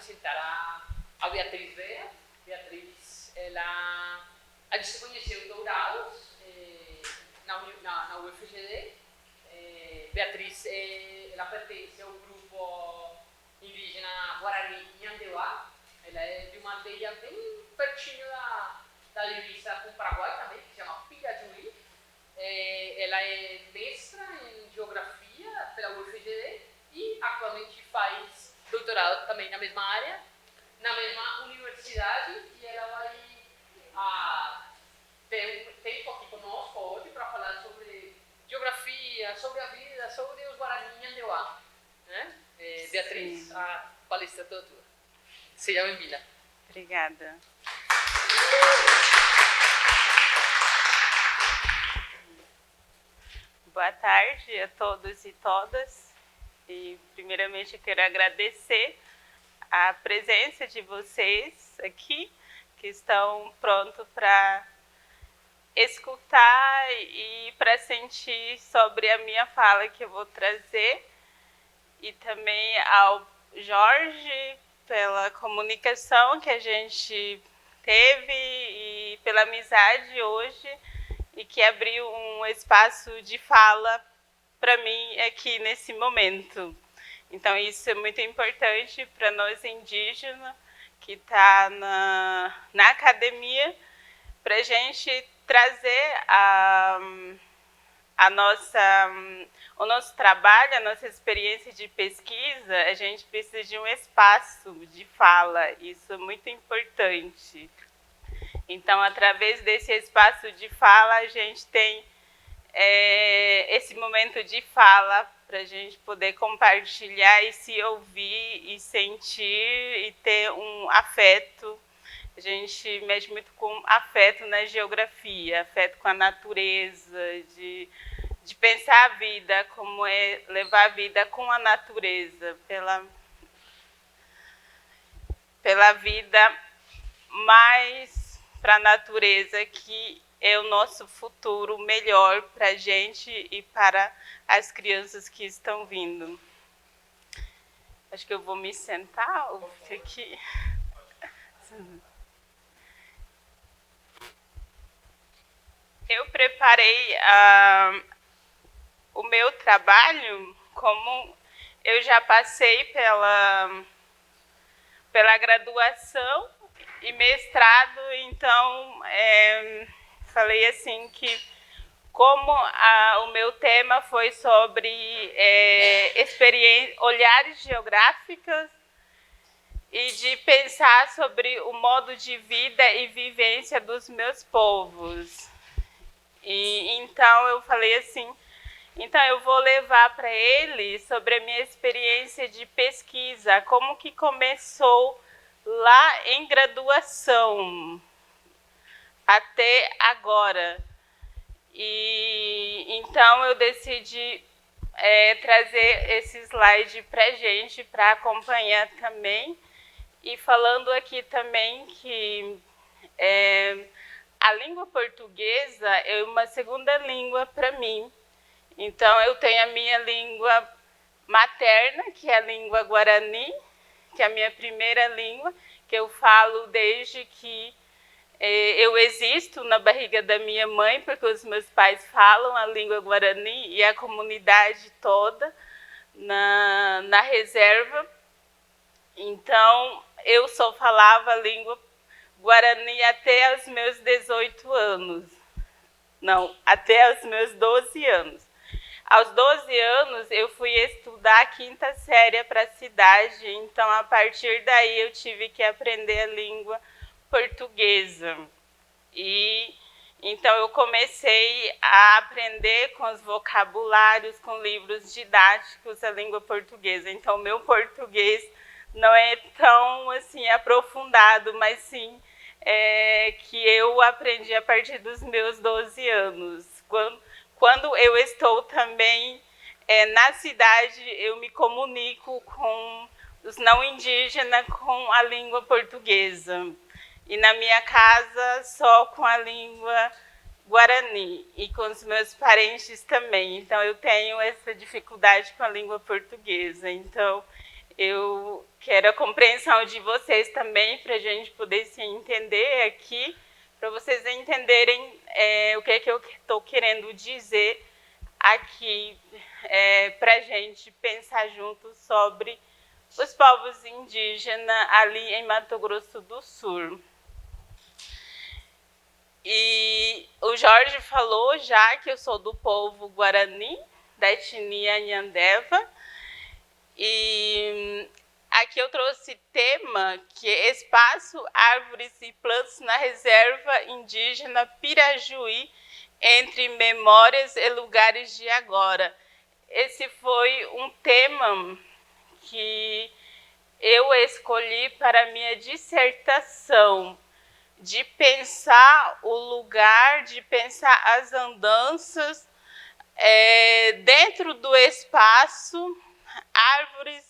apresentar a Beatriz Bea. Beatriz, a gente se conheceu em Dourados, na UFGD. Beatriz, ela pertence ao grupo indígena Guarani Nhandeuá. Ela é de uma aldeia bem pertinho da divisa com o Paraguai também, que se chama Pirajuí. Ela é mestra em geografia pela UFGD e atualmente faz doutorado também na mesma área, na mesma universidade, e ela vai ter um tempo aqui conosco hoje para falar sobre geografia, sobre a vida, sobre os Guarani Nhandeuá. Né? Beatriz, a palestra é toda tua. Seja bem-vinda. Obrigada. Boa tarde a todos e todas. E, primeiramente, eu quero agradecer a presença de vocês aqui, que estão prontos para escutar e para sentir sobre a minha fala que eu vou trazer. E também ao Jorge, pela comunicação que a gente teve e pela amizade hoje, e que abriu um espaço de fala para mim aqui nesse momento. Então, isso é muito importante para nós indígenas, que está na academia, para a gente trazer o nosso trabalho, a nossa experiência de pesquisa. A gente precisa de um espaço de fala, isso é muito importante. Então, através desse espaço de fala, a gente tem esse momento de fala para a gente poder compartilhar e se ouvir e sentir e ter um afeto. A gente mexe muito com afeto na geografia, afeto com a natureza, de pensar a vida, como é levar a vida com a natureza, pela vida mais para a natureza, que é o nosso futuro melhor para a gente e para as crianças que estão vindo. Acho que eu vou me sentar ou ficar aqui. Eu preparei o meu trabalho, como eu já passei pela graduação e mestrado, então falei assim que como o meu tema foi sobre olhares geográficos e de pensar sobre o modo de vida e vivência dos meus povos. E então eu falei assim, então eu vou levar para ele sobre a minha experiência de pesquisa, como que começou lá em graduação até agora. E então eu decidi trazer esse slide para a gente, para acompanhar também. E falando aqui também que a língua portuguesa é uma segunda língua para mim. Então, eu tenho a minha língua materna, que é a língua guarani, que é a minha primeira língua, que eu falo desde que eu existo na barriga da minha mãe, porque os meus pais falam a língua guarani e a comunidade toda na reserva. Então, eu só falava a língua guarani até os meus 18 anos. Não, até os meus 12 anos. Aos 12 anos, eu fui estudar a quinta série para a cidade, então, a partir daí, eu tive que aprender a língua portuguesa. E então, eu comecei a aprender com os vocabulários, com livros didáticos, a língua portuguesa. Então, o meu português não é tão assim aprofundado, mas sim que eu aprendi a partir dos meus 12 anos. Quando eu estou também na cidade, eu me comunico com os não indígenas com a língua portuguesa. E na minha casa, só com a língua guarani. E com os meus parentes também. Então, eu tenho essa dificuldade com a língua portuguesa. Então, eu quero a compreensão de vocês também, para a gente poder se entender aqui, para vocês entenderem o que é que eu estou querendo dizer aqui, para a gente pensar junto sobre os povos indígenas ali em Mato Grosso do Sul. E o Jorge falou já que eu sou do povo Guarani, da etnia Nhandeva, e aqui eu trouxe tema que é Espaço, Árvores e Plantas na Reserva Indígena Pirajuí, entre memórias e lugares de agora. Esse foi um tema que eu escolhi para minha dissertação, de pensar o lugar, de pensar as andanças dentro do espaço, árvores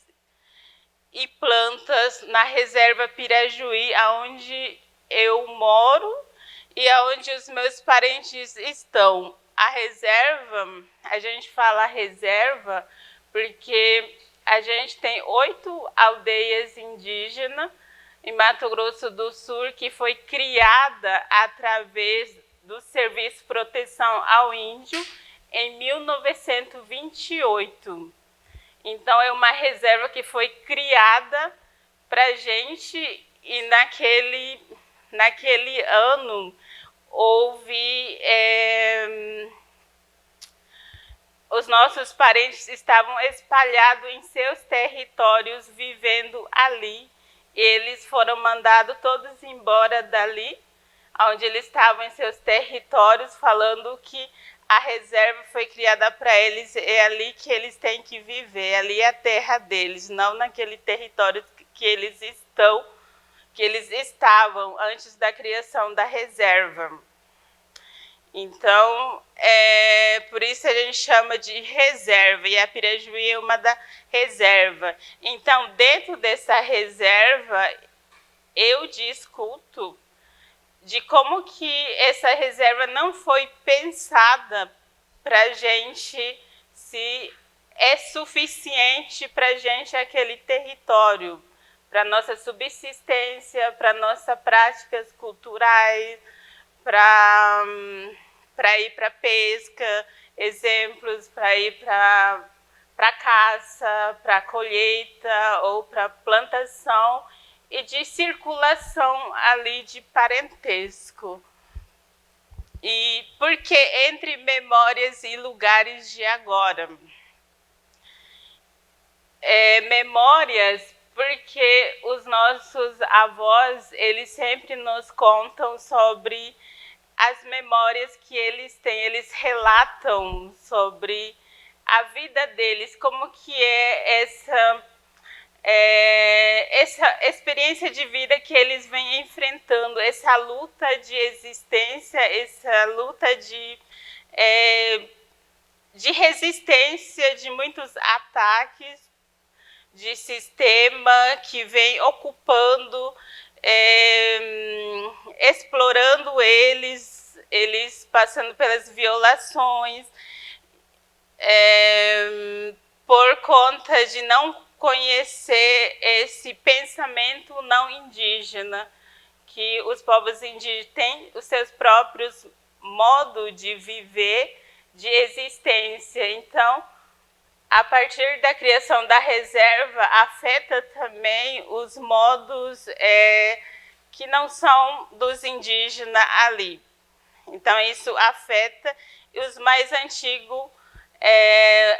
e plantas na reserva Pirajuí, onde eu moro e onde os meus parentes estão. A reserva, a gente fala reserva porque a gente tem 8 aldeias indígenas em Mato Grosso do Sul, que foi criada através do Serviço de Proteção ao Índio em 1928. Então, é uma reserva que foi criada para a gente, e naquele ano houve... os nossos parentes estavam espalhados em seus territórios, vivendo ali. Eles foram mandados todos embora dali, onde eles estavam em seus territórios, falando que a reserva foi criada para eles, é ali que eles têm que viver, ali é a terra deles, não naquele território que eles estavam antes da criação da reserva. Então, por isso a gente chama de reserva, e a Pirajuí é uma da reserva. Então, dentro dessa reserva, eu discuto de como que essa reserva não foi pensada para a gente, se é suficiente para a gente aquele território, para nossa subsistência, para nossas práticas culturais, para ir para pesca, exemplos para ir para caça, para colheita ou para plantação, e de circulação ali de parentesco. E por que entre memórias e lugares de agora? Memórias porque os nossos avós, eles sempre nos contam sobre as memórias que eles têm, eles relatam sobre a vida deles, como que é essa experiência de vida que eles vêm enfrentando, essa luta de existência, essa luta de resistência de muitos ataques de sistema que vem ocupando, explorando eles passando pelas violações, por conta de não conhecer esse pensamento não indígena, que os povos indígenas têm os seus próprios modos de viver, de existência. Então, a partir da criação da reserva, afeta também os modos que não são dos indígenas ali. Então, isso afeta, e os mais antigos,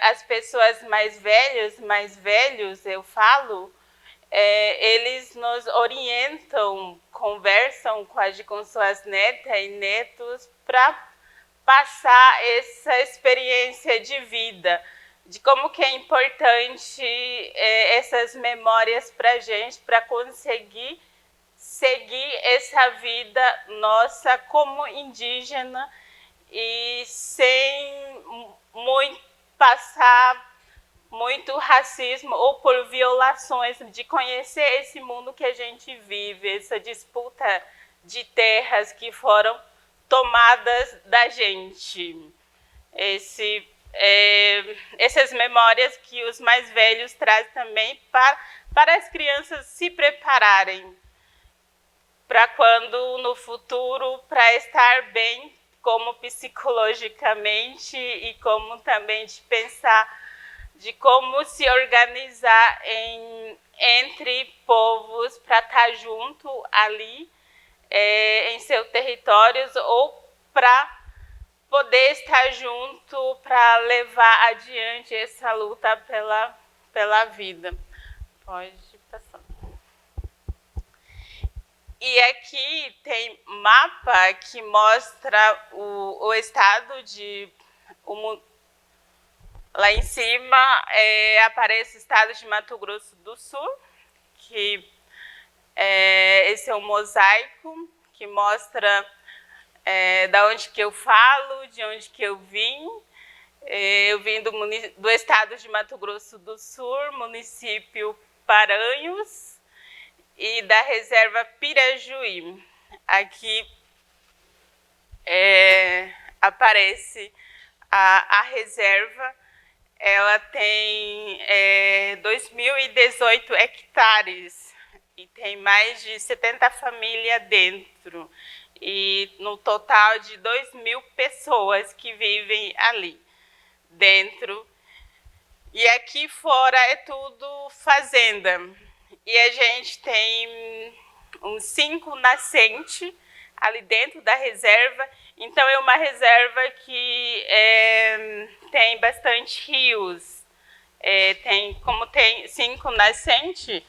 as pessoas mais velhos, eu falo, eles nos orientam, conversam com suas netas e netos para passar essa experiência de vida, de como que é importante essas memórias para a gente, para conseguir seguir essa vida nossa como indígena e sem passar muito racismo ou por violações, de conhecer esse mundo que a gente vive, essa disputa de terras que foram tomadas da gente. Esse essas memórias que os mais velhos trazem também para as crianças se prepararem para quando no futuro, para estar bem como psicologicamente e como também de pensar de como se organizar entre povos para estar junto ali em seus territórios ou para poder estar junto para levar adiante essa luta pela vida. Pode passar. E aqui tem mapa que mostra o estado de... lá em cima aparece o estado de Mato Grosso do Sul, que esse é um mosaico que mostra da onde que eu falo, de onde que eu vim. Eu vim do estado de Mato Grosso do Sul, município Paranhos, e da reserva Pirajuí. Aqui aparece a reserva, ela tem 2.018 hectares e tem mais de 70 famílias dentro, e no total de 2.000 pessoas que vivem ali dentro. E aqui fora é tudo fazenda. E a gente tem uns 5 nascentes ali dentro da reserva. Então é uma reserva que tem bastante rios. Como tem 5 nascentes,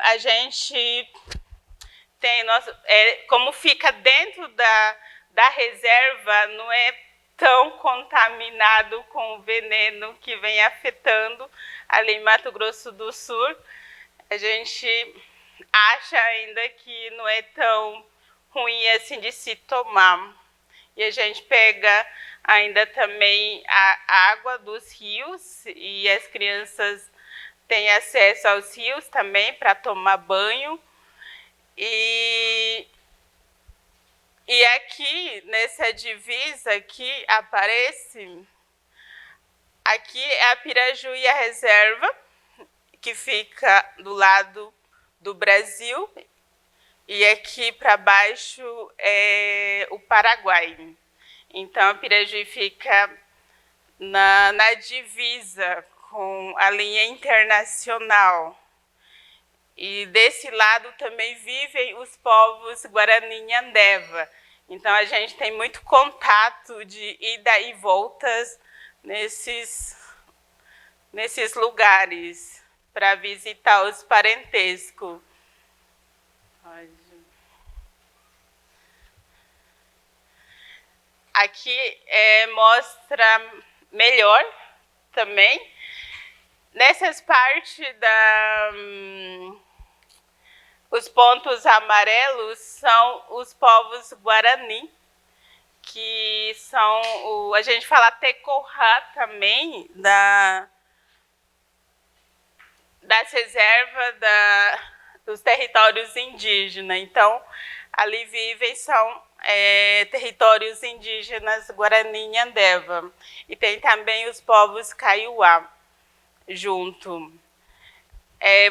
a gente tem como fica dentro da reserva, não é tão contaminado com o veneno que vem afetando ali em Mato Grosso do Sul. A gente acha ainda que não é tão ruim assim de se tomar. E a gente pega ainda também a água dos rios, e as crianças têm acesso aos rios também para tomar banho. E aqui, nessa divisa que aparece, aqui é a Pirajuí, a reserva, que fica do lado do Brasil, e aqui para baixo é o Paraguai. Então, a Pirajuí fica na divisa com a linha internacional. E desse lado também vivem os povos Guarani Nhandeva. Então a gente tem muito contato de ida e voltas nesses lugares para visitar os parentescos. Aqui mostra melhor também. Nessas partes os pontos amarelos são os povos Guarani, que são, a gente fala Tecorá também, das reservas dos territórios indígenas. Então, ali vivem, são territórios indígenas Guarani Nhandeva. E tem também os povos Kaiowá junto.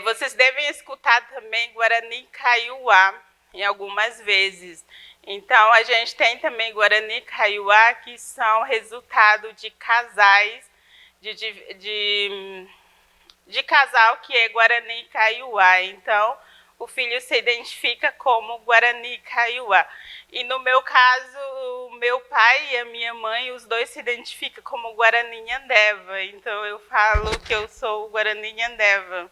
Vocês devem escutar também Guarani Kaiowá em algumas vezes. Então, a gente tem também Guarani Kaiowá, que são resultado de casais, de casal que é Guarani Kaiowá. Então, o filho se identifica como Guarani Kaiowá. E no meu caso, o meu pai e a minha mãe, os dois se identificam como Guarani Nhandeva. Então, eu falo que eu sou Guarani Nhandeva.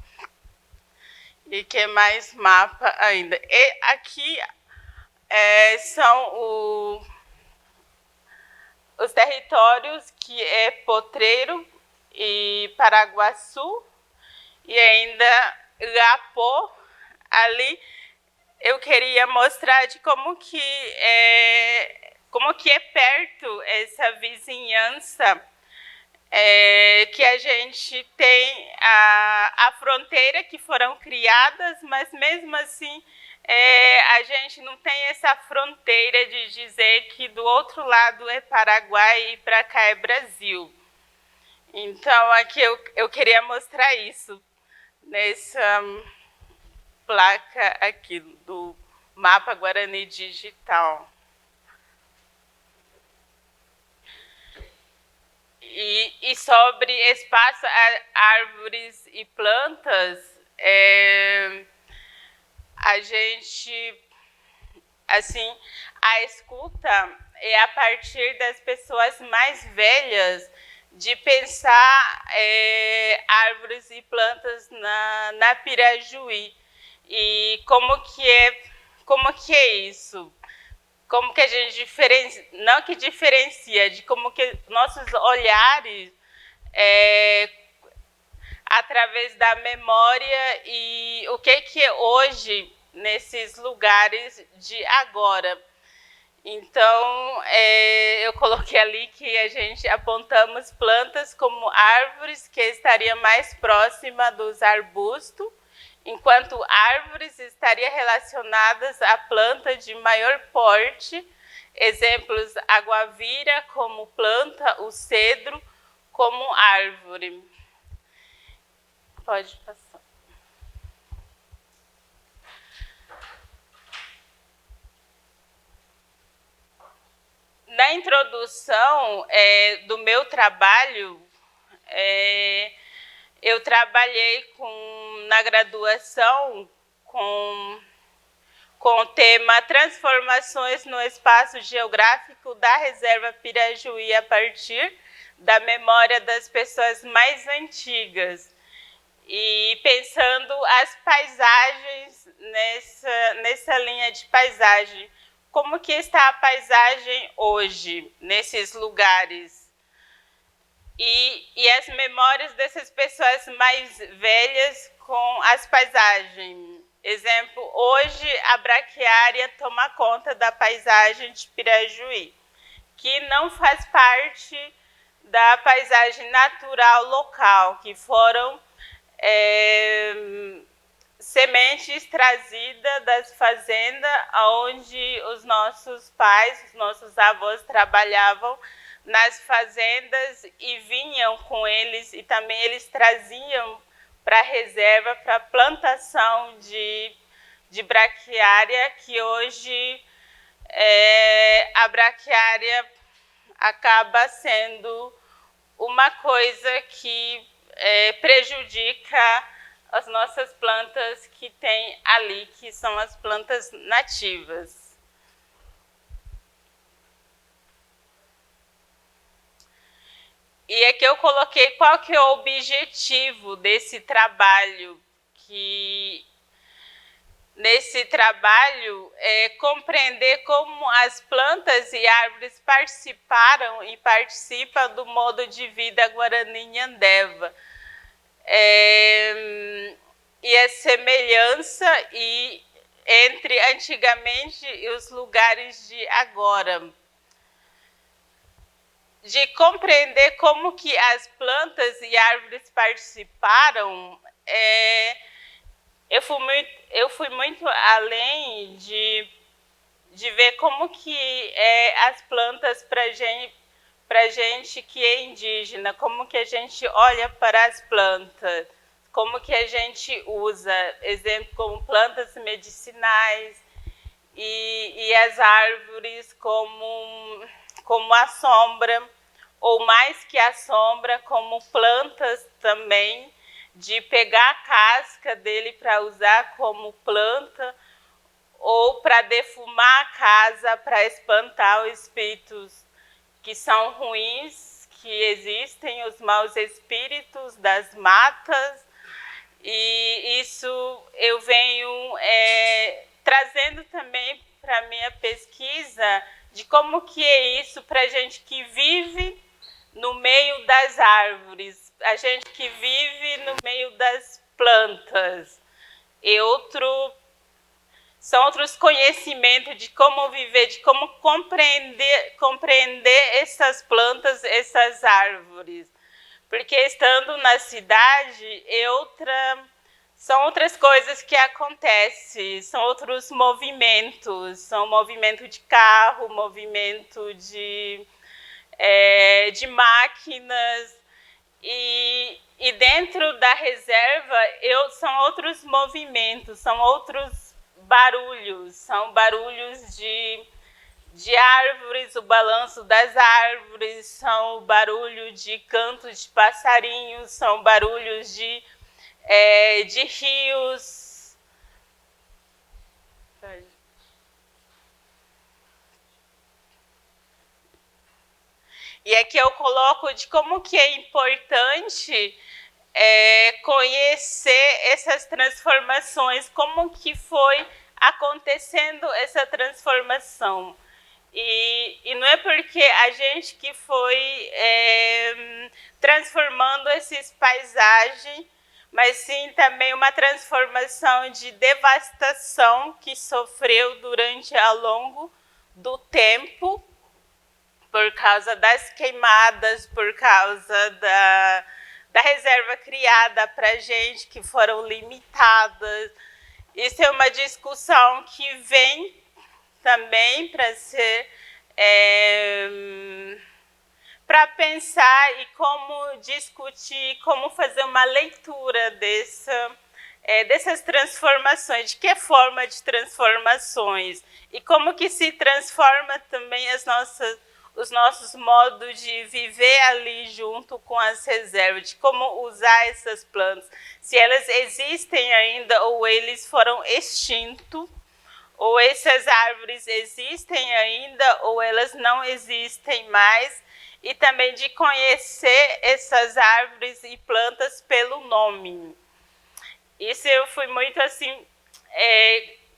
E que é mais mapa ainda. E aqui são os territórios que é Potreiro e Paraguaçu, e ainda Iapó. Ali eu queria mostrar de como que é perto essa vizinhança que a gente tem a fronteira que foram criadas, mas mesmo assim a gente não tem essa fronteira de dizer que do outro lado é Paraguai e para cá é Brasil. Então, aqui eu queria mostrar isso, nessa placa aqui do Mapa Guarani Digital. E sobre espaço, árvores e plantas, a gente, assim, a escuta é a partir das pessoas mais velhas de pensar árvores e plantas na Pirajuí. E como que é isso? Como que a gente diferencia, não que diferencia, de como que nossos olhares, através da memória, e o que é hoje nesses lugares de agora. Então, eu coloquei ali que a gente apontamos plantas como árvores que estariam mais próximas dos arbustos, enquanto árvores estariam relacionadas a planta de maior porte, exemplos, a guavira como planta, o cedro como árvore. Pode passar. Na introdução do meu trabalho, eu trabalhei na graduação com o tema Transformações no Espaço Geográfico da Reserva Pirajuí a partir da memória das pessoas mais antigas. E pensando as paisagens nessa linha de paisagem. Como que está a paisagem hoje, nesses lugares? E as memórias dessas pessoas mais velhas com as paisagens. Exemplo, hoje a braquiária toma conta da paisagem de Pirajuí, que não faz parte da paisagem natural local, que foram sementes trazidas das fazendas onde os nossos pais, os nossos avós trabalhavam nas fazendas e vinham com eles, e também eles traziam para a reserva, para a plantação de braquiária, que hoje a braquiária acaba sendo uma coisa que prejudica as nossas plantas que tem ali, que são as plantas nativas. E aqui eu coloquei qual que é o objetivo desse trabalho, que nesse trabalho é compreender como as plantas e árvores participaram e participam do modo de vida Guarani Nhandeva. E a semelhança entre antigamente e os lugares de agora. De compreender como que as plantas e árvores participaram, eu fui muito além de ver como que as plantas para gente que é indígena, como que a gente olha para as plantas, como que a gente usa, exemplo, como plantas medicinais e as árvores como a sombra, ou mais que a sombra, como plantas também, de pegar a casca dele para usar como planta, ou para defumar a casa, para espantar os espíritos que são ruins, que existem, os maus espíritos das matas. E isso eu venho trazendo também para a minha pesquisa, de como que é isso para a gente que vive no meio das árvores, a gente que vive no meio das plantas. São outros conhecimentos de como viver, de como compreender essas plantas, essas árvores. porque estando na cidade, são outras coisas que acontecem, são outros movimentos, são movimento de carro, movimento de máquinas, e dentro da reserva são outros movimentos, são outros barulhos, são barulhos de árvores, o balanço das árvores, são o barulho de canto de passarinhos, são barulhos de rios. E aqui eu coloco de como que é importante conhecer essas transformações, como que foi acontecendo essa transformação. E não é porque a gente que foi transformando essas paisagens, mas sim também uma transformação de devastação que sofreu durante ao longo do tempo, por causa das queimadas, por causa da reserva criada para a gente, que foram limitadas. Isso é uma discussão que vem também para ser para pensar e como discutir, como fazer uma leitura dessas transformações, de que forma de transformações e como que se transforma também os nossos modos de viver ali junto com as reservas, de como usar essas plantas, se elas existem ainda ou eles foram extintos, ou essas árvores existem ainda ou elas não existem mais, e também de conhecer essas árvores e plantas pelo nome. Isso eu fui muito assim,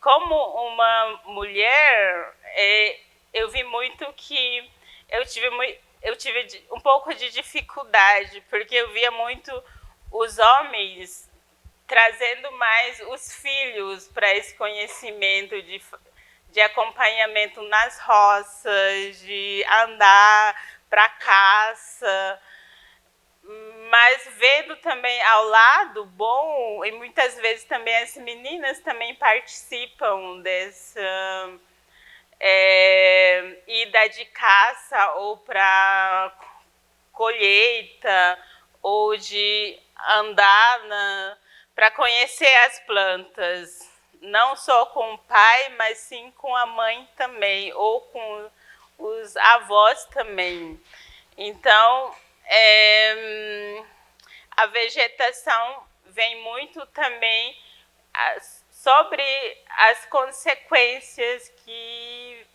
como uma mulher, eu vi muito que eu tive um pouco de dificuldade, porque eu via muito os homens trazendo mais os filhos para esse conhecimento de acompanhamento nas roças, de andar para caça, mas vendo também ao lado bom, e muitas vezes também as meninas também participam dessa ida de caça ou para colheita, ou de andar para conhecer as plantas, não só com o pai, mas sim com a mãe também, ou com os avós também. Então, a vegetação vem muito também sobre as consequências que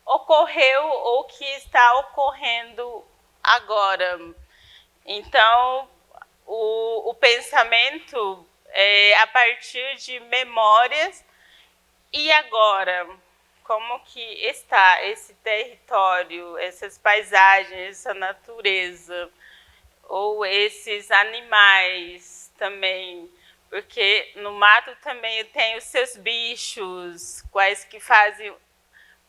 ocorreu ou que está ocorrendo agora. Então, o pensamento a partir de memórias. E agora, como que está esse território, essas paisagens, essa natureza, ou esses animais também, porque no mato também tem os seus bichos, quais que fazem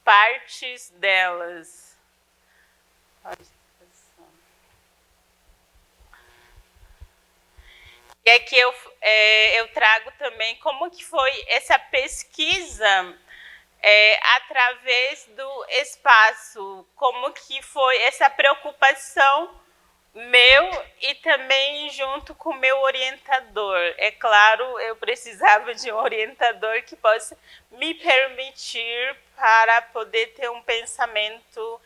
partes delas. E aqui eu trago também como que foi essa pesquisa através do espaço, como que foi essa preocupação meu e também junto com o meu orientador. É claro, eu precisava de um orientador que possa me permitir para poder ter um pensamento,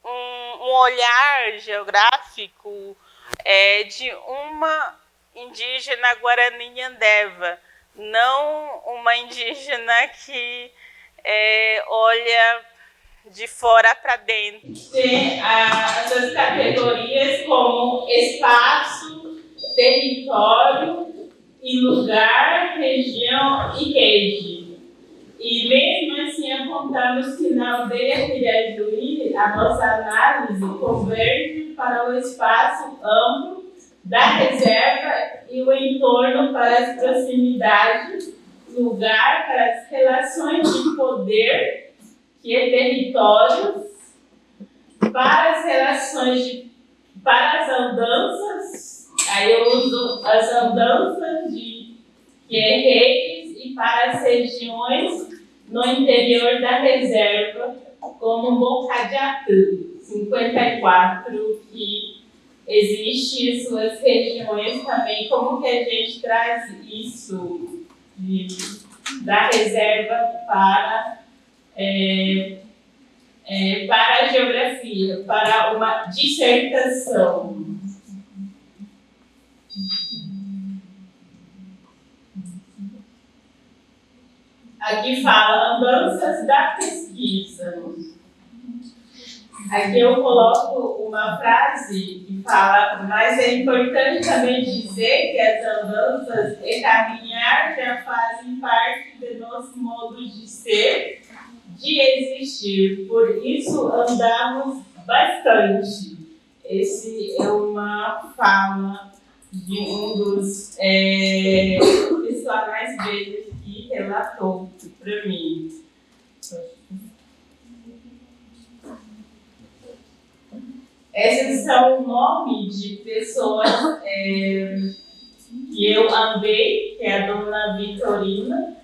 um olhar geográfico de uma indígena Guarani Nhandeva, não uma indígena que olha de fora para dentro. Tem essas categorias como espaço, território, e lugar, região e rede. E mesmo assim, apontamos que na aldeia Pirajuí, a nossa análise converge para o espaço amplo da reserva e o entorno para as proximidades, lugar para as relações de poder, que é territórios, para as relações Para as andanças, aí eu uso as andanças de guerreiros e para as regiões no interior da reserva, como Bocadiatã, 54, que existe suas regiões também. Como que a gente traz isso da reserva para a geografia, para uma dissertação? Aqui fala andanças da pesquisa. Aqui eu coloco uma frase que fala, mas é importante também dizer que as andanças e caminhar já fazem parte do nosso modo de ser, de existir. Por isso andamos bastante. Esse é uma fala de um dos personagens deles que relatou para mim. Esses são o nome de pessoas que eu andei, que é a Dona Vitorina.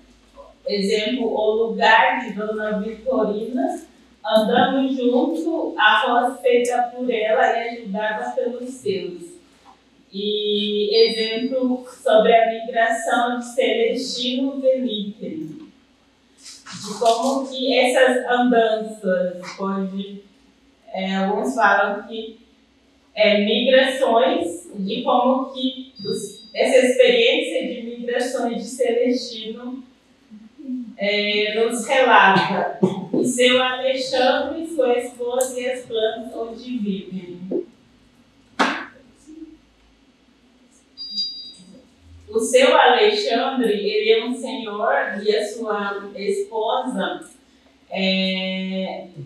Exemplo, o lugar de Dona Vitorina. Andamos junto, a voz feita por ela e ajudada pelos seus. E exemplo sobre a migração de Celestino Velíquez. De como que essas andanças alguns falam que migrações, de como que essa experiência de migrações de Celestino nos relata. E seu Alexandre, sua esposa e as plantas onde vivem. O seu Alexandre, ele é um senhor e a sua esposa,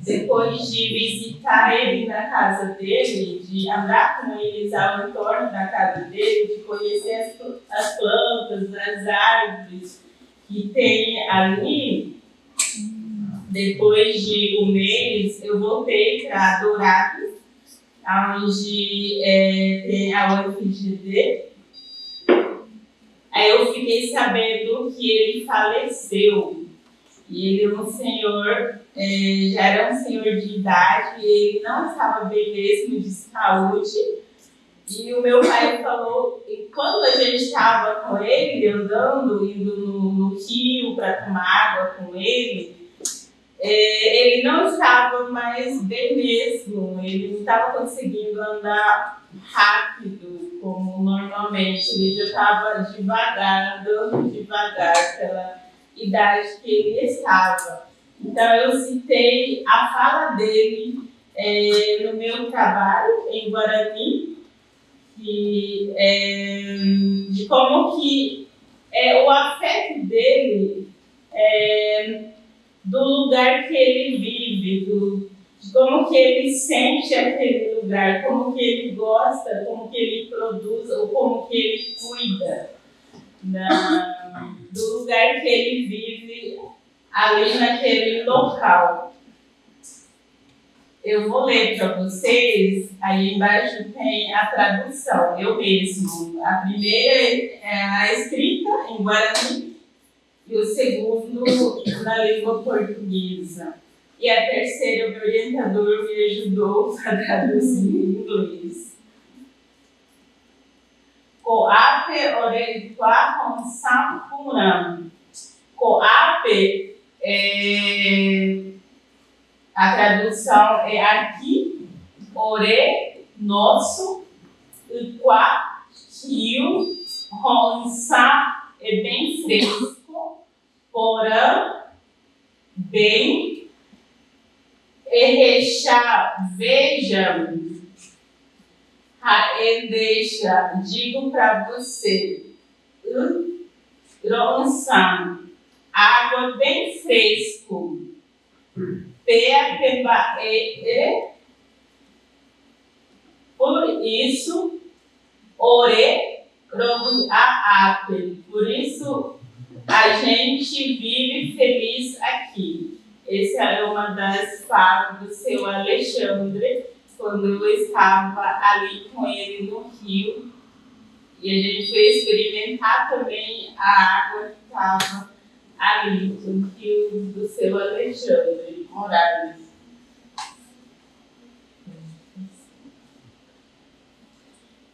depois de visitar ele na casa dele, de andar com eles ao entorno da casa dele, de conhecer as plantas, as árvores que tem ali, depois de um mês, eu voltei para Dourados, onde tem a UFGD. Aí eu fiquei sabendo que ele faleceu. E ele é um senhor, já era um senhor de idade, e ele não estava bem mesmo de saúde. E o meu pai falou, e quando a gente estava com ele, andando, indo no rio para tomar água com ele, ele não estava mais bem mesmo, ele não estava conseguindo andar rápido como normalmente, ele já estava devagar, andando devagar pela idade que ele estava. Então eu citei a fala dele no meu trabalho em Guarani, de como que o afeto dele do lugar que ele vive, de como que ele sente aquele lugar, como que ele gosta, como que ele produz, ou como que ele cuida do lugar que ele vive ali naquele local. Eu vou ler para vocês, aí embaixo tem a tradução, eu mesmo. A primeira é a escrita em Guarani e o segundo na língua portuguesa. E a terceira, o meu orientador me ajudou a traduzir em inglês. Coape oreitwa honsam punam. Coape, a tradução é aqui, ore, nosso, Iquá, rio, Ronsá é bem fresco, porã, bem, Errechá, veja, deixa, digo para você, Ronsá, água bem fresco, por isso, ore, por isso a gente vive feliz aqui. Essa é uma das falas do seu Alexandre, quando eu estava ali com ele no rio, e a gente foi experimentar também a água que estava ali, no rio do seu Alexandre Morales.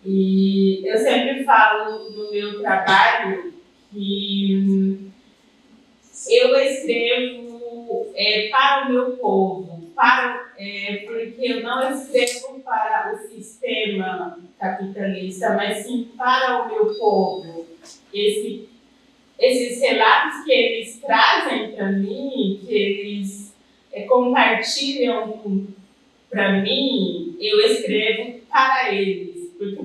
E eu sempre falo no meu trabalho que eu escrevo para o meu povo, porque eu não escrevo para o sistema capitalista, mas sim para o meu povo. Esses relatos que eles trazem para mim, que eles compartilham para mim, eu escrevo para eles. Porque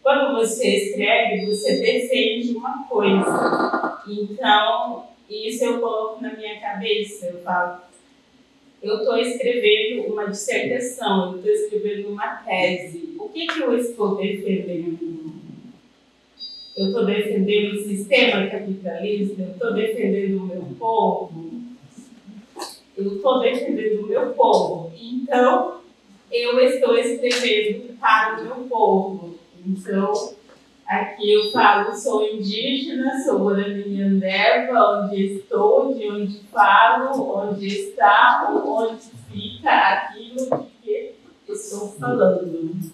quando você escreve, você defende uma coisa. Então, isso eu coloco na minha cabeça. Eu falo, eu estou escrevendo uma dissertação, eu estou escrevendo uma tese. O que eu estou defendendo? Eu estou defendendo o sistema capitalista? Eu estou defendendo o meu povo? Eu estou defendendo o meu povo. Então, eu estou escrevendo para o meu povo. Então, aqui eu falo, sou indígena, sou Guarani-Mianderva, onde estou, de onde falo, onde está, onde fica aquilo de que estou falando.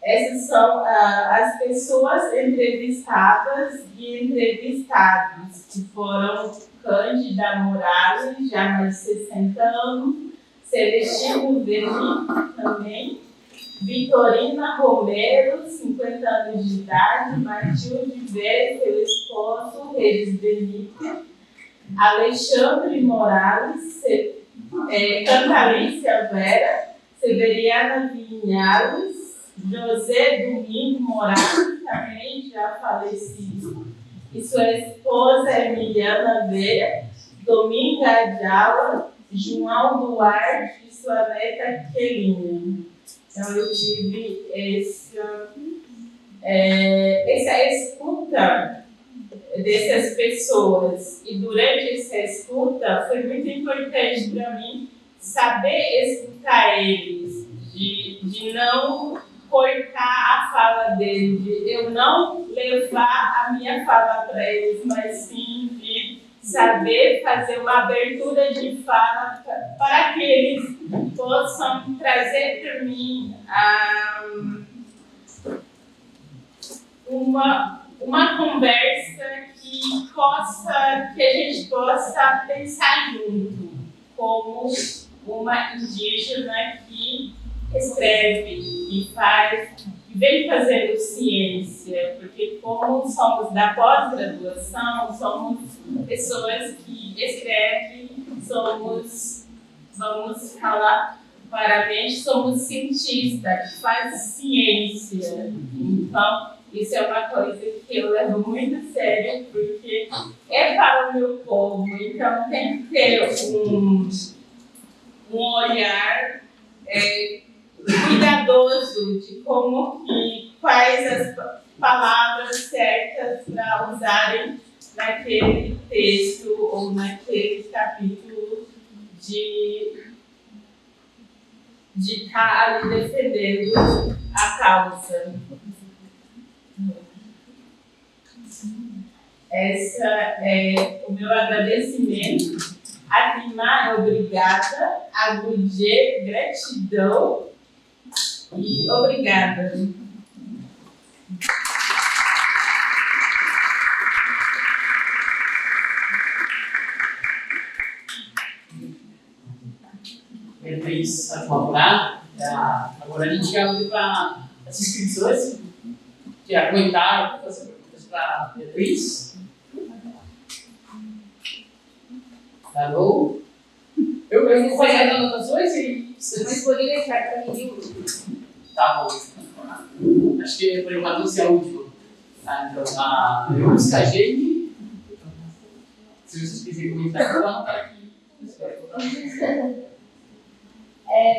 Essas são as pessoas entrevistadas e entrevistados, que foram Cândida Morales, já mais de 60 anos, Celestino Veni também, Vitorina Romero, 50 anos de idade, Matilde Vélez, seu esposo, Regis Benítez, Alexandre Morales, Cantalícia Vera, Severiana Vinhales, José Domingo Morales, também já falecido, e sua esposa Emiliana Veia, Dominga Adjala, João Duarte e sua neta Quelinha. Então eu tive essa escuta dessas pessoas, e durante essa escuta foi muito importante para mim saber escutar eles, de não cortar a fala deles, de eu não levar a minha fala para eles, mas sim de saber fazer uma abertura de fala para que eles possam trazer para mim uma conversa que a gente possa pensar junto, como uma indígena que escreve, que faz, que vem fazendo ciência, porque como somos da pós-graduação, somos pessoas que escrevem, vamos falar claramente, somos cientistas, que faz ciência. Então, isso é uma coisa que eu levo muito a sério, porque é para o meu povo, então tem que ter um olhar cuidadoso de quais as palavras certas para usarem naquele texto ou naquele capítulo de estar ali defendendo a causa. Esse é o meu agradecimento. A Dimar, obrigada. A Gudê, gratidão. E obrigada. Beatriz, para colaborar. Agora a gente vai abrir para as inscrições. Quer comentar, fazer perguntas para a Beatriz? Alô? Eu vou fazer as anotações e Mas poderia deixar para mim o tá bom. Acho que por enquanto esse é o último. Então, eu vou buscar a gente. Se vocês quiserem comentar, eu vou anotar aqui.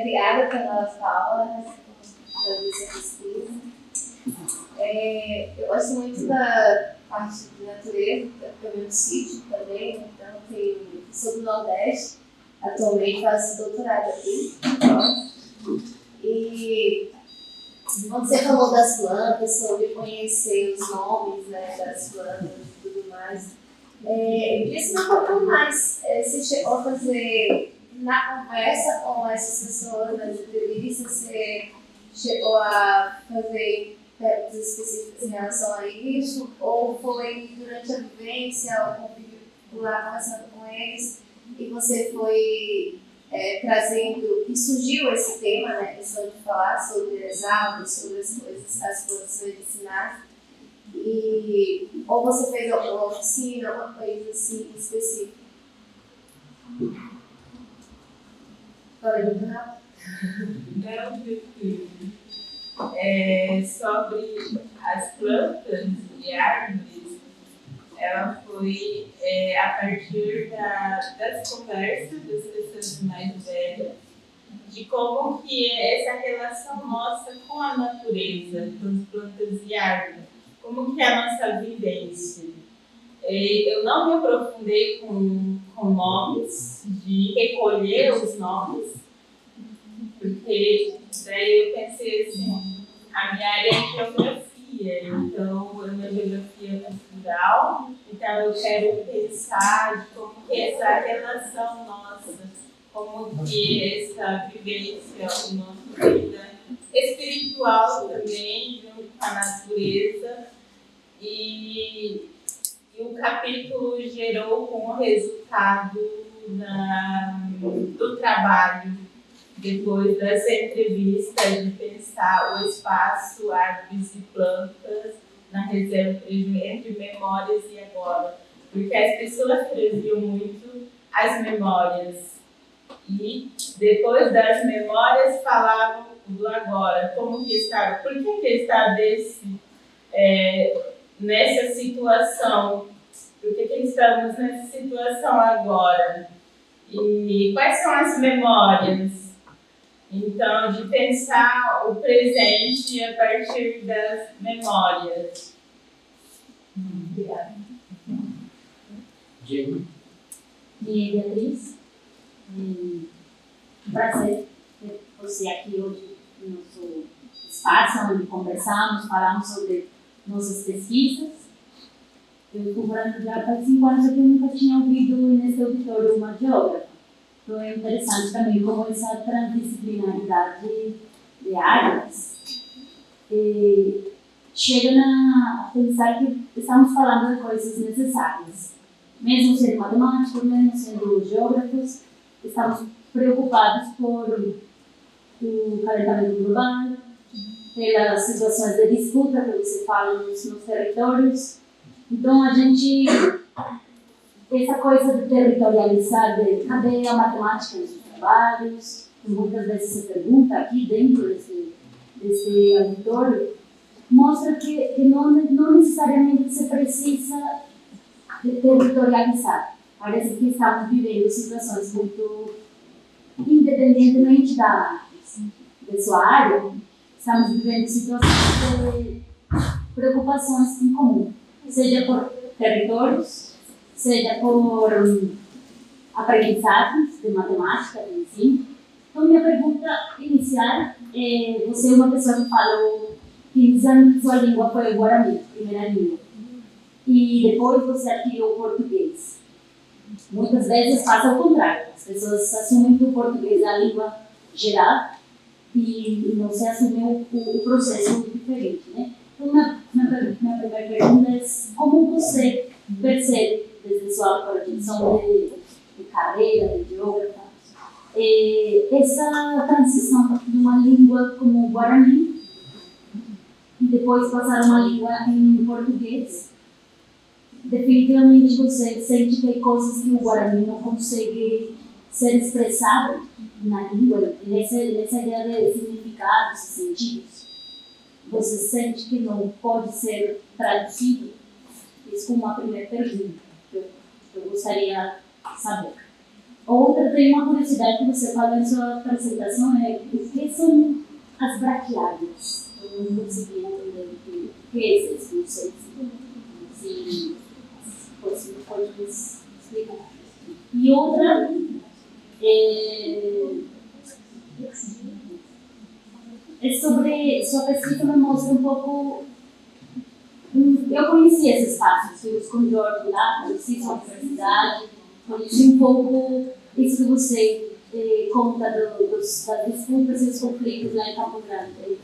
Obrigada pelas aulas, pela sua pesquisa. Eu gosto muito da parte de natureza, eu venho do sítio também, então tem sul do Nordeste, atualmente faço doutorado aqui. E você falou das plantas, sobre conhecer os nomes, né, das plantas e tudo mais. Isso não pouco mais. Você chegou a fazer na conversa com essas pessoas, nas entrevistas, você chegou a fazer perguntas específicas em relação a isso? Ou foi durante a vivência, ou convívio lá conversando com eles, e você foi trazendo, e surgiu esse tema, né, questão de falar sobre as árvores, sobre as coisas, as plantas medicinais, ou você fez alguma oficina, alguma coisa assim específica? Falei muito rápido. Não, prefiro. Sobre as plantas e árvores, ela foi a partir das conversas das pessoas mais velhas, de como que é essa relação nossa com a natureza, com as plantas e árvores, como que é a nossa vivência. Eu não me aprofundei com nomes, de recolher os nomes, porque daí eu pensei assim, a minha área é geografia, então é uma geografia cultural, então eu quero pensar de como que é essa relação nossa, como que é essa vivência, a nossa vida espiritual também, junto com a natureza, e o capítulo gerou como resultado do trabalho, depois dessa entrevista, de pensar o espaço, árvores e plantas na reserva entre memórias e agora. Porque as pessoas traziam muito as memórias e depois das memórias falavam do agora, como que está, por que está nessa situação, por que estamos nessa situação agora e quais são as memórias. Então, de pensar o presente a partir das memórias. Obrigada. Diego. E Beatriz, um prazer ter você aqui hoje no nosso espaço, onde conversamos, falamos sobre nossas pesquisas. Eu estou morando já há 5 anos aqui, eu nunca tinha ouvido nesse auditório uma geógrafa. Então é interessante também como essa transdisciplinaridade de áreas chega a pensar que estamos falando de coisas necessárias. Mesmo sendo matemáticos, mesmo sendo geógrafos, estamos preocupados por o calentamento global, pelas situações de disputa que você fala nos territórios. Então a gente... essa coisa de territorializar, de cadê a matemática nos trabalhos, que muitas vezes se pergunta aqui dentro desse auditório, mostra que não necessariamente se precisa de territorializar. Parece que estamos vivendo situações muito, independentemente da sua área, estamos vivendo situações de preocupações em comum, seja por territórios, seja por aprendizagens de matemática, de ensino. Então, minha pergunta inicial é: você é uma pessoa que falou 15 anos que sua língua foi o Guarani, primeira língua, e depois você adquiriu o português. Muitas vezes passa o contrário, as pessoas assumem que o português é a língua geral e você assumiu o processo diferente, né? Então, minha primeira pergunta é: como você percebe, desde sua projeção de carreira, de geógrafa, essa transição de uma língua como o Guarani e depois passar uma língua em português? Definitivamente você sente que tem coisas que o Guarani não consegue ser expressado na língua, nessa ideia de significados e sentidos. Você sente que não pode ser traduzido? Isso como uma primeira pergunta que eu gostaria de saber. Outra, tem uma curiosidade que você falou em sua apresentação, o que são as braquiárias? Eu não consegui entender o que é isso, não sei se você pode me explicar. E outra, Sobre sua pesquisa me mostra um pouco. Eu conheci esse espaço, estive com o Jorge lá, conheci sua universidade, conheci um pouco isso que você conta das disputas e dos conflitos lá em Campo Grande,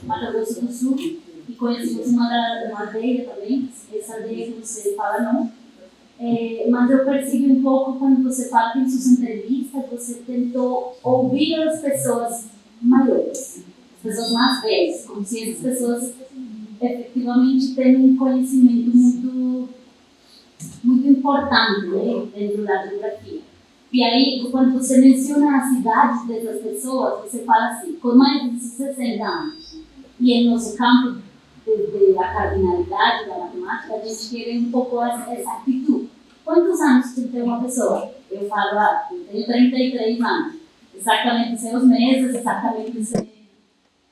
Mato Grosso do Sul, e conhecemos uma aldeia também, essa aldeia que você fala não. Mas eu percebi um pouco quando você fala em suas entrevistas, você tentou ouvir as pessoas maiores, as pessoas mais velhas, como se essas pessoas efetivamente têm um conhecimento muito importante, né, dentro da geografia. E aí, quando você menciona as idades dessas pessoas, você fala assim, com mais de 60 anos. E em nosso campo da cardinalidade, da matemática, a gente quer um pouco essa atitude. Quantos anos tem uma pessoa? Eu falo, eu tenho 33 anos. Exatamente sei os meses, exatamente sei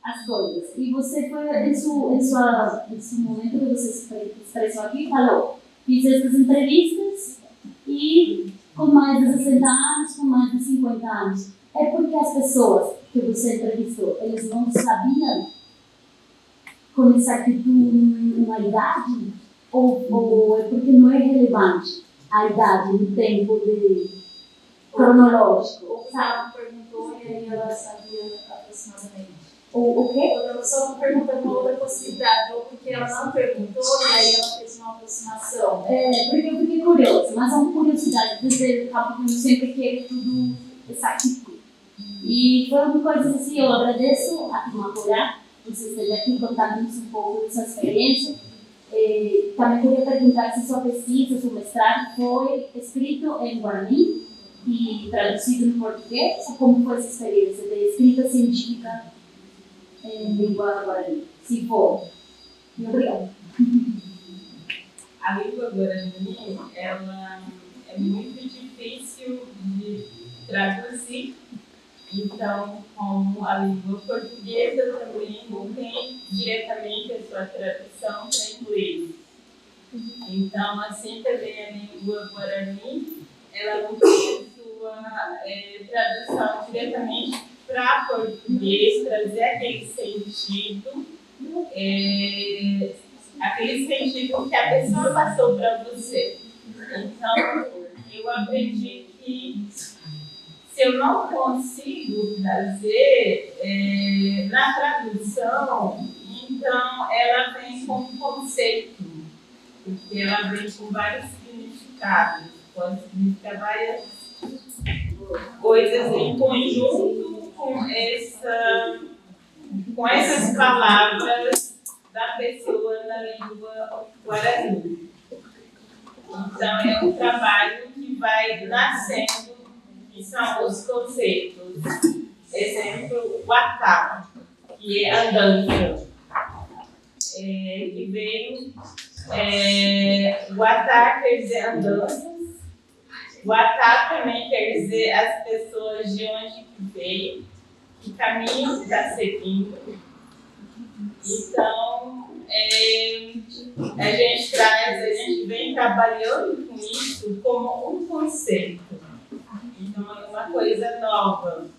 as coisas. E você foi, nesse momento que você se expressou aqui, falou, fiz essas entrevistas e com mais de 60 anos, com mais de 50 anos. É porque as pessoas que você entrevistou, eles não sabiam com essa atitude uma idade? Ou é porque não é relevante a idade no tempo cronológico? Ou ela perguntou e aí ela sabia aproximadamente. O quê? Outra pessoa perguntou uma outra possibilidade, ou porque ela não perguntou e aí ela fez uma aproximação. Porque eu fiquei curiosa, mas é uma curiosidade. Desde o campo eu sempre quero tudo exato. E foram coisas assim, eu agradeço a Timapurá, por você esteja aqui contando-nos um pouco dessa experiência. Também queria perguntar se sua pesquisa, seu mestrado, foi escrito em Guarani e traduzido em português, ou como foi essa experiência de escrita científica em língua Guarani? Se for. Obrigada. A língua Guarani, ela é muito difícil de traduzir. Então, como a língua portuguesa também não tem diretamente a sua tradução para inglês. Então, assim também a língua Guarani, ela não tem a sua tradução diretamente para português, trazer aquele sentido que a pessoa passou para você. Então, eu aprendi que se eu não consigo trazer na tradução, então ela vem com um conceito, porque ela vem com vários significados, pode significar várias coisas em conjunto com essas palavras da pessoa na língua Guarani. Então é um trabalho que vai nascendo, que são os conceitos. Exemplo, o atá, que é andança, que veio. O atá quer dizer andanças. O atá também quer dizer as pessoas de onde que veio, que caminho que está seguindo. Então, a gente vem trabalhando com isso como um conceito. Então, é uma coisa nova.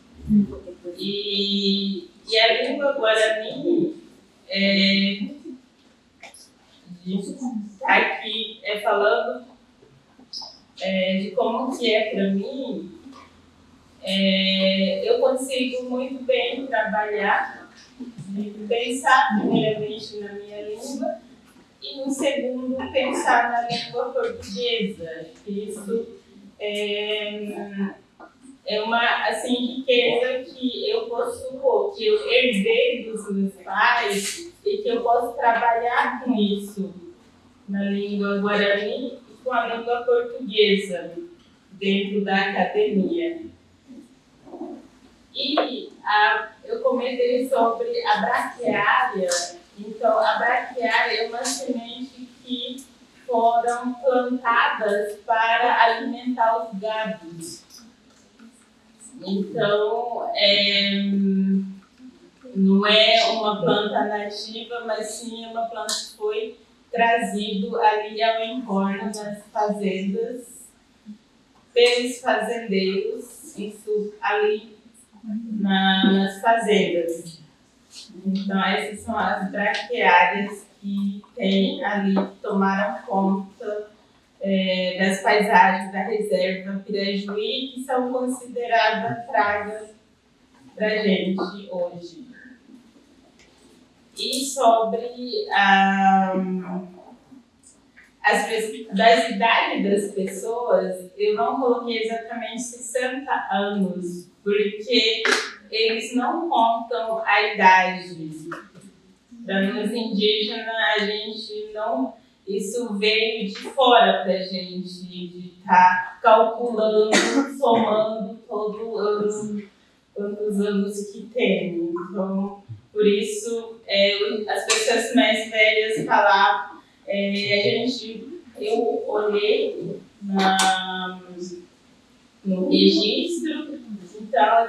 E a língua Guarani, aqui falando de como que é para mim, eu consigo muito bem trabalhar, pensar primeiramente na minha língua e no segundo pensar na língua portuguesa. Isso é uma riqueza que eu possuo, que eu herdei dos meus pais e que eu posso trabalhar com isso na língua Guarani e com a língua portuguesa dentro da academia. E eu comentei sobre a braquiária. Então, a braquiária é uma semente que foram plantadas para alimentar os gados. Então, não é uma planta nativa, mas sim uma planta que foi trazido ali ao entorno das fazendas pelos fazendeiros ali nas fazendas. Então, essas são as braquiárias que tem ali, que tomaram conta das paisagens da reserva Pirajuí, que são consideradas pragas para a gente hoje. E sobre das idades das pessoas, eu não coloquei exatamente 60 anos, porque eles não contam a idade. Para nós indígenas, a gente não... Isso veio de fora para a gente, de estar calculando, somando todo ano, quantos anos que tem. Então, por isso, as pessoas mais velhas falavam, eu olhei no registro, então,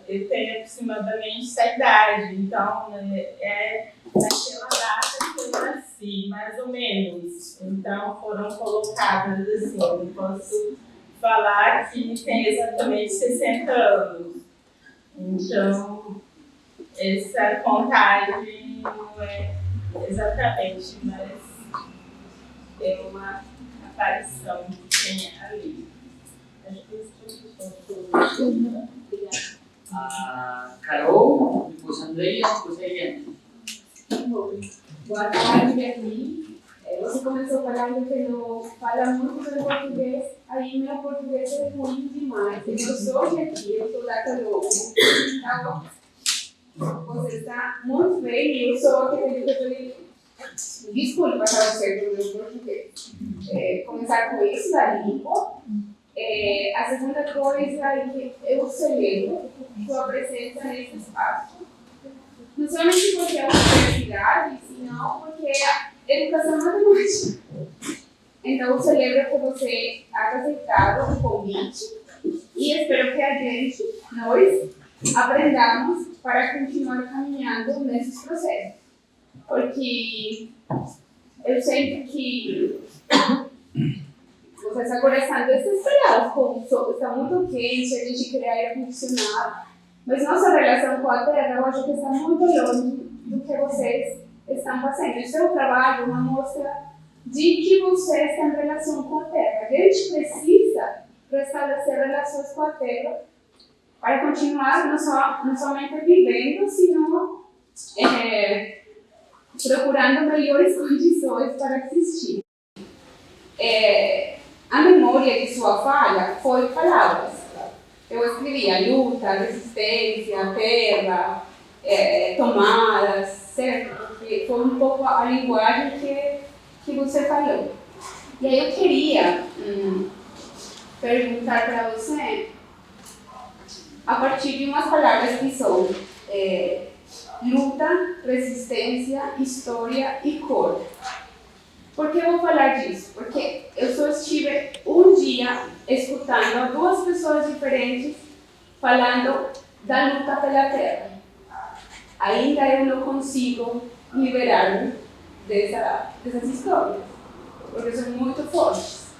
eu tenho aproximadamente essa idade, então naquela data que eu nasci, mais ou menos. Então, foram colocadas assim, eu posso falar que tem exatamente 60 anos. Então, essa contagem não é exatamente, mas é uma aparição que tem ali. Acho que isso é tudo. Carol, depois Andréia, depois Eliane. Boa tarde, Beatriz. Você começou falando que não fala muito sobre português, aí meu português é ruim demais. Eu sou de aqui, eu sou da Carol. Então, você está muito bem e eu sou aquele que falei. Desculpa para você do meu português. Começar com isso da língua. A segunda coisa é que eu celebro sua presença nesse espaço. Não somente porque é uma universidade, senão porque é educação matemática. Então, eu celebro que você tenha aceitado o convite e espero que a gente, nós, aprendamos para continuar caminhando nesses processos. Porque eu sinto que vocês agora estão desesperados com o sol, está muito quente, a gente quer ar-condicionado, mas nossa relação com a Terra, eu acho que está muito longe do que vocês estão fazendo. O seu trabalho é uma mostra de que vocês têm relação com a Terra. A gente precisa restabelecer relações com a Terra para continuar não somente vivendo, sino procurando melhores condições para existir. A memória de sua fala foi palavras. Eu escrevia luta, resistência, terra, tomadas, certo? Porque foi um pouco a linguagem que você falou. E aí eu queria perguntar para você, a partir de umas palavras que são luta, resistência, história e cor. Por que eu vou falar disso? Porque eu só estive um dia escutando duas pessoas diferentes falando da luta pela terra. Ainda eu não consigo liberar-me dessas histórias, porque são muito fortes.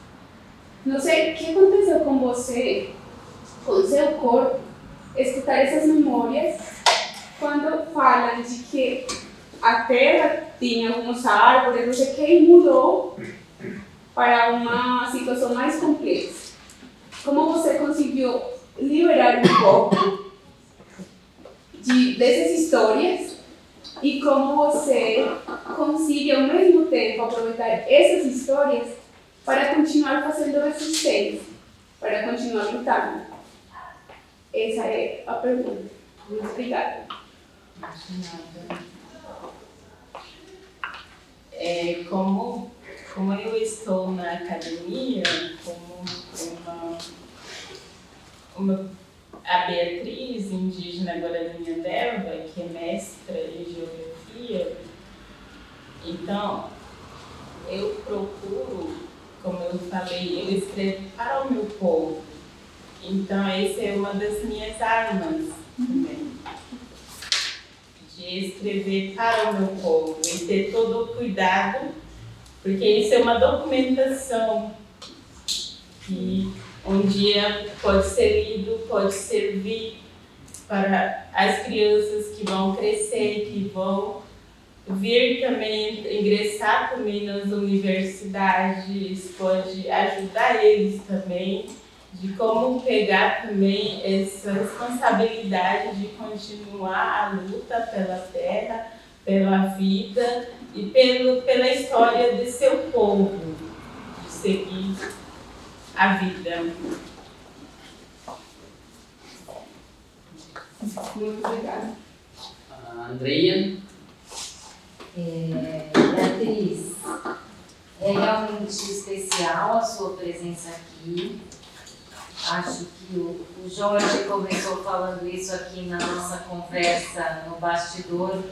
Não sei o que aconteceu com você, com o seu corpo, escutar essas memórias quando falam de que a terra tinha algumas árvores, não sei o que, e mudou para uma situação mais complexa. Como você conseguiu liberar um pouco dessas histórias e como você consegue ao mesmo tempo aproveitar essas histórias para continuar fazendo resistência, para continuar lutando? Essa é a pergunta. Muito obrigada. Como eu estou na academia, a Beatriz, indígena Guarani Andelva, que é mestra em geografia, então eu procuro, como eu falei, eu escrevo para o meu povo. Então essa é uma das minhas armas também, de escrever para o meu povo e ter todo o cuidado, porque isso é uma documentação que um dia pode ser lido, pode servir para as crianças que vão crescer, que vão vir também, ingressar também nas universidades, pode ajudar eles também, de como pegar também essa responsabilidade de continuar a luta pela terra, pela vida e pela história de seu povo, de seguir a vida. Muito obrigada. Andreia? Beatriz, é realmente especial a sua presença aqui. Acho que o Jorge começou falando isso aqui na nossa conversa no bastidor.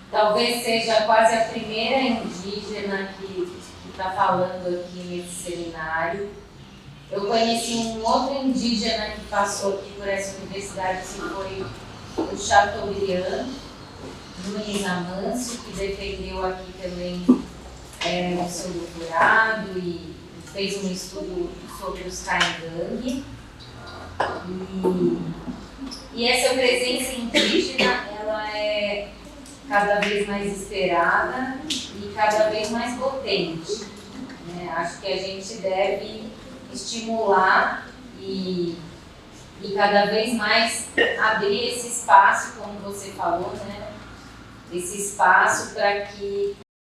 Talvez seja quase a primeira indígena que está falando aqui nesse seminário. Eu conheci um outro indígena que passou aqui por essa universidade, que foi o Chateaubriand, Nunes Amâncio, que defendeu aqui também o seu doutorado e fez um estudo sobre os Caingangue. E essa presença indígena, ela é cada vez mais esperada e cada vez mais potente, né? Acho que a gente deve estimular e cada vez mais abrir esse espaço, como você falou, né? Esse espaço para que